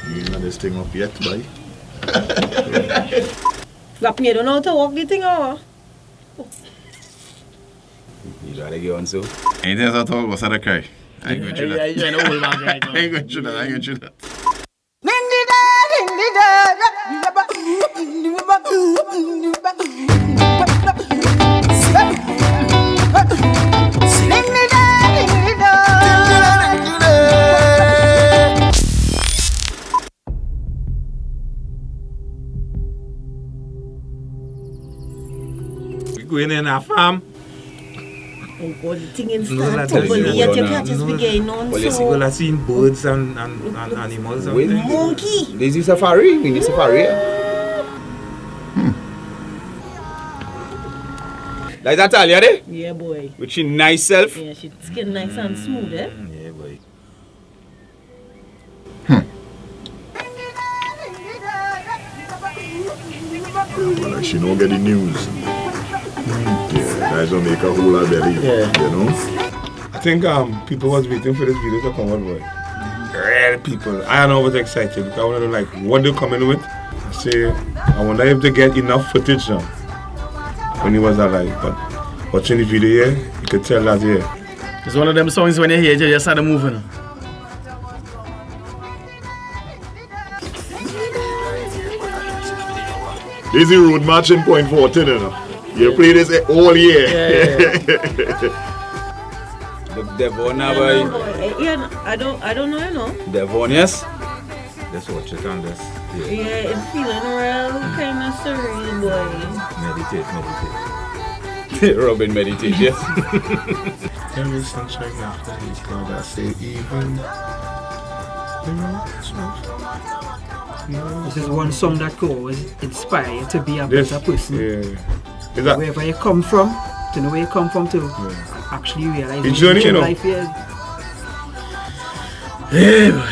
You ain't had this thing up yet, boy. Flap me, don't know how to walk the thing over. You gotta get on so. Anything else I talk about, I cry. I ain't going through that. You're in the old man right now. I ain't going through that. I ain't going through that. We going in our farm. Oh God, the thing in No, start that is- tumbling, no, yet you no, can't just no. begin on Well, you see, well, I seen birds and animals. And Wait. things. monkey. This is safari. We need safari. Like that Talia there? Yeah, boy. With she nice self. Yeah, she skin nice and smooth, eh? Yeah, boy. Well, like she don't get the news. Yeah, guys don't make a whole lot of belly, you know? I think people was waiting for this video to come out, boy. Real people. I know I was excited because I wanted to like what they coming with. I say, I wonder if they get enough footage now when he was alive. But watching the video here, you could tell that here. It's one of them songs when you hear it, you just start moving. This is the road march in Point 14, you know? You play this all year. The Devon now, Yeah, boy. boy. Yeah, I don't know, you know. Devon, yes. Just watch it and just Yeah, it's feeling real kind of surreal, boy. meditate. Robin meditate, yes. There is sunshine after these clouds. I say even. This is one song that could always inspire you to be a This, better person. yeah. Is that Wherever you come from, to know where you come from to actually realize It's journey, you know. life is. Yeah, boy.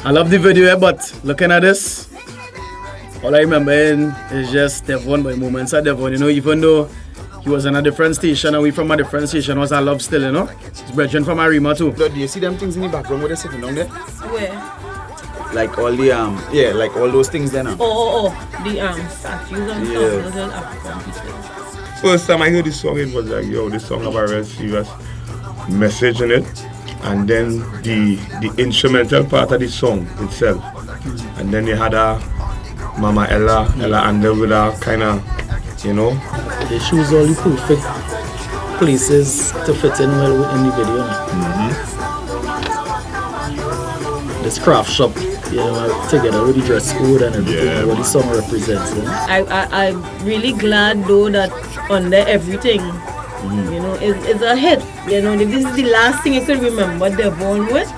I love the video, but looking at this, all I remember is just Devon, by moments at Devon, you know, even though he was on a different station and we from a different station, was our love still, you know. His brethren from Arima too. Do you see them things in the background where they're sitting down there? Where? Like all the like all those things there now. Oh, the statues and Yeah. stuff. Those are African people. first time I heard this song, it was like, yo, this song have a real serious message in it. And then the instrumental part of the song itself. And then you had a Mama Ella Andall with a kind of, you know. They choose all the perfect places to fit in well in the video. This craft shop, you know, together with the dress code and everything, what the song represents. I'm really glad though that under everything, you know, it's a hit. You know, this is the last thing I could remember Devon with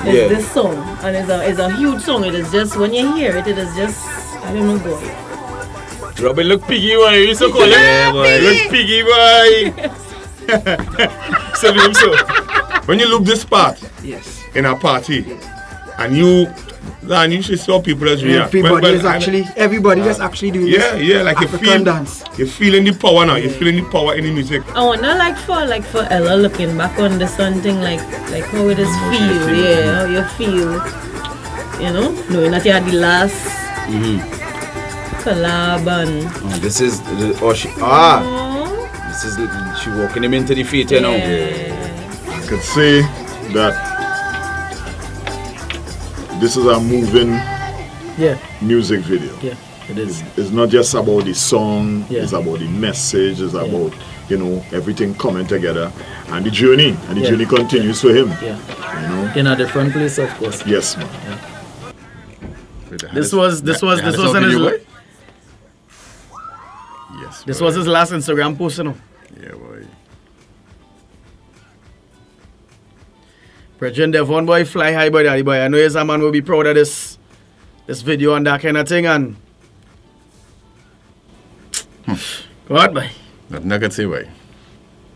is this song, and it's a huge song. It is just when you hear it, it is just I don't know, boy. Robin look piggy boy, you so call Yeah, it. boy. Look piggy boy. So. When you look this part Yes. in a party, and you should saw people as react. Everybody that's actually doing this like you African feel dance. You're feeling the power now. You're feeling the power in the music. I wonder, for Ella looking back on this something like how it is feel, how you feel, you know, knowing that you had the last collab and. This is she walking him into the feet, you know. I could say that this is a moving music video. Yeah, it is. It's not just about the song, Yeah. it's about the message, it's about, you know, everything coming together and the journey. And the journey continues for him. Yeah. You know? In a different place, of course. Yes, man. This was in his Yes. this was his last Instagram post, you know. Yeah, boy. President Devon boy, fly high boy, daddy boy. I know yes, a man will be proud of this video and that kind of thing and God boy. Nothing I can say, boy.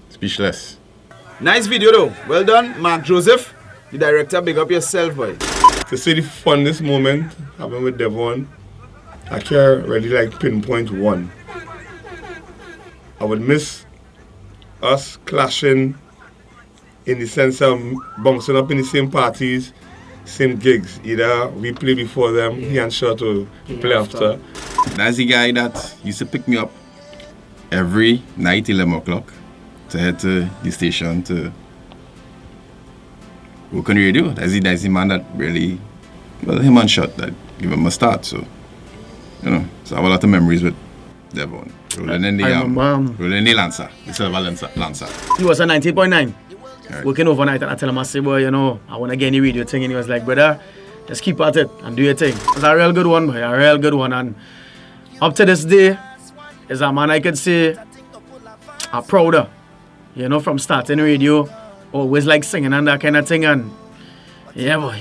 Speechless. Nice video though. Well done, Mark Joseph. The director, big up yourself, boy. To see the funnest moment happened with Devon, I can't really like pinpoint one. I would miss us clashing in the sense of bouncing up in the same parties, same gigs. Either we play before them, he and Short will play after. That's the guy that used to pick me up every night, 11 o'clock, to head to the station to work on the radio. That's the man that really, well, him and Shot that give him a start. So, you know, so I have a lot of memories with Devon. Rolling in the Lancer, the silver Lancer. He was a 19.9. Right. Working overnight, and I tell him, I say, boy, you know, I want to get any radio thing. And he was like, brother, just keep at it and do your thing. It's a real good one, boy, a real good one. And up to this day, is a man I could say I'm prouder, you know, from starting radio, always like singing and that kind of thing. And yeah, boy,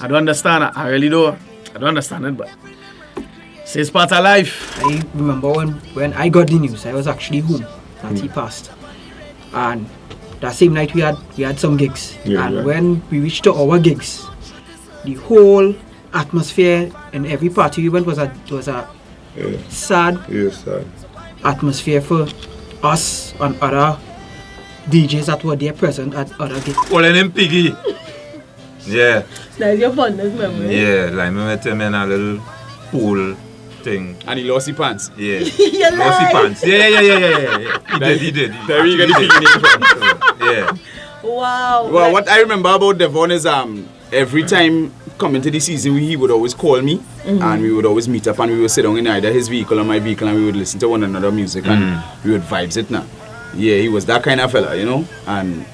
I don't understand it. I really do. I don't understand it, but it's part of life. I remember when I got the news, I was actually home that he passed. And that same night we had some gigs. When we reached to our gigs, the whole atmosphere in every party we went was a sad atmosphere for us and other DJs that were there present at other gigs. Calling him Piggy. Yeah. That's your fondest memory. Yeah, like we met him in a little pool thing. And he lost his pants. Yeah. You Lost his lie. pants. Yeah. He did. There you get the Piggy name from. Yeah. Wow. Well, what I remember about Devon is every time coming to the season, he would always call me, and we would always meet up, and we would sit down in either his vehicle or my vehicle, and we would listen to one another music, and we would vibes it now. Yeah, he was that kind of fella, you know. And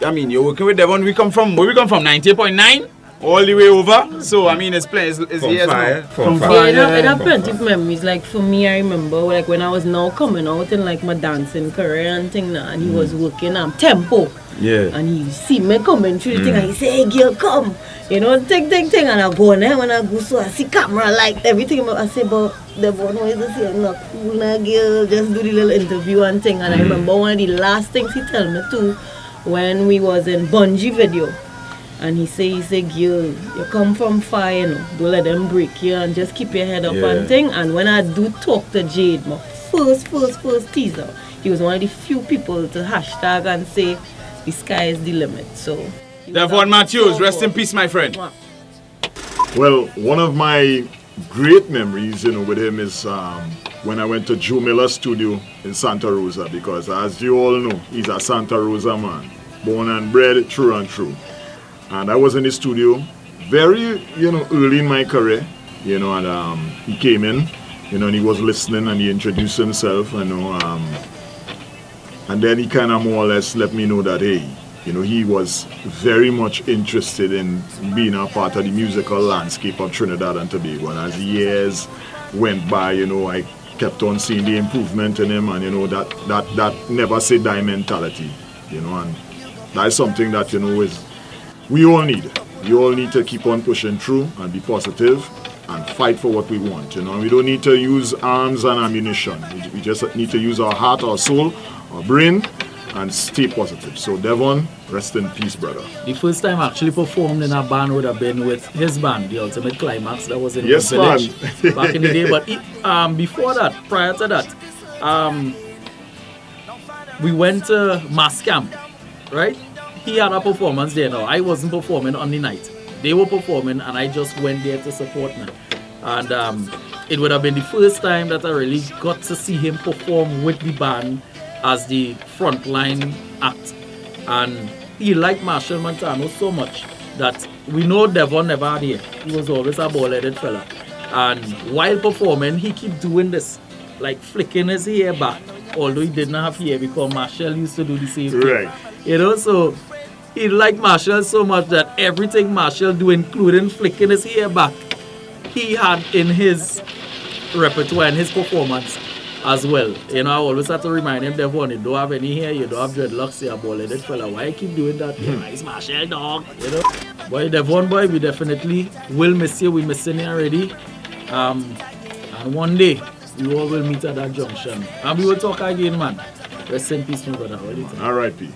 I mean, you're working with Devon. Where we come from 90.9 all the way over. So I mean, it's years now. From Yeah, it have plenty of memories. Like for me, I remember like when I was now coming out in like my dancing career and thing now, and he was working tempo. Yeah. And he see me coming through the thing, and he say, "Hey girl, come." You know, thing. And I go in there when I go, so I see camera, like everything. I say, but Devon, why is this here? Not cool now, girl. Just do the little interview and thing. And I remember one of the last things he tell me too, when we was in Bungie video. And he say, girl, you come from far, you know, don't let them break you and just keep your head up and thing. And when I do talk to Jade, my first teaser, he was one of the few people to hashtag and say, the sky is the limit. So Devon Matthews, rest in peace, my friend. Well, one of my great memories, you know, with him is when I went to Joe Miller's studio in Santa Rosa, because as you all know, he's a Santa Rosa man, born and bred, true and true. And I was in the studio very, you know, early in my career, you know, and he came in, you know, and he was listening and he introduced himself, you know, and then he kind of more or less let me know that, hey, you know, he was very much interested in being a part of the musical landscape of Trinidad and Tobago. And as years went by, you know, I kept on seeing the improvement in him, and, you know, that never say die mentality, you know, and that's something that, you know, we all need. We all need to keep on pushing through and be positive and fight for what we want, you know. We don't need to use arms and ammunition. We just need to use our heart, our soul, our brain, and stay positive. So Devon, rest in peace, brother. The first time I actually performed in a band would have been with his band, The Ultimate Climax, that was in Yes, the village back in the day. But before that, prior to that, we went to Mass Camp, right? He had a performance there. Now I wasn't performing on the night. They were performing, and I just went there to support me. And it would have been the first time that I really got to see him perform with the band as the frontline act. And he liked Marshall Montano so much that we know Devon never had hair. He was always a bald-headed fella. And while performing, he keep doing this, like flicking his hair back, although he didn't have hair because Marshall used to do the same thing. Right. You know, so he liked Marshall so much that everything Marshall do, including flicking his hair back, he had in his repertoire and his performance as well. You know, I always have to remind him, Devon, you don't have any hair, you don't have dreadlocks, you're a bald-headed fella. Why you keep doing that? It's Marshall, dog. You know? Boy, Devon, boy, we definitely will miss you. We missing you already. And one day, we all will meet at that junction. And we will talk again, man. Rest in peace, my brother. R.I.P.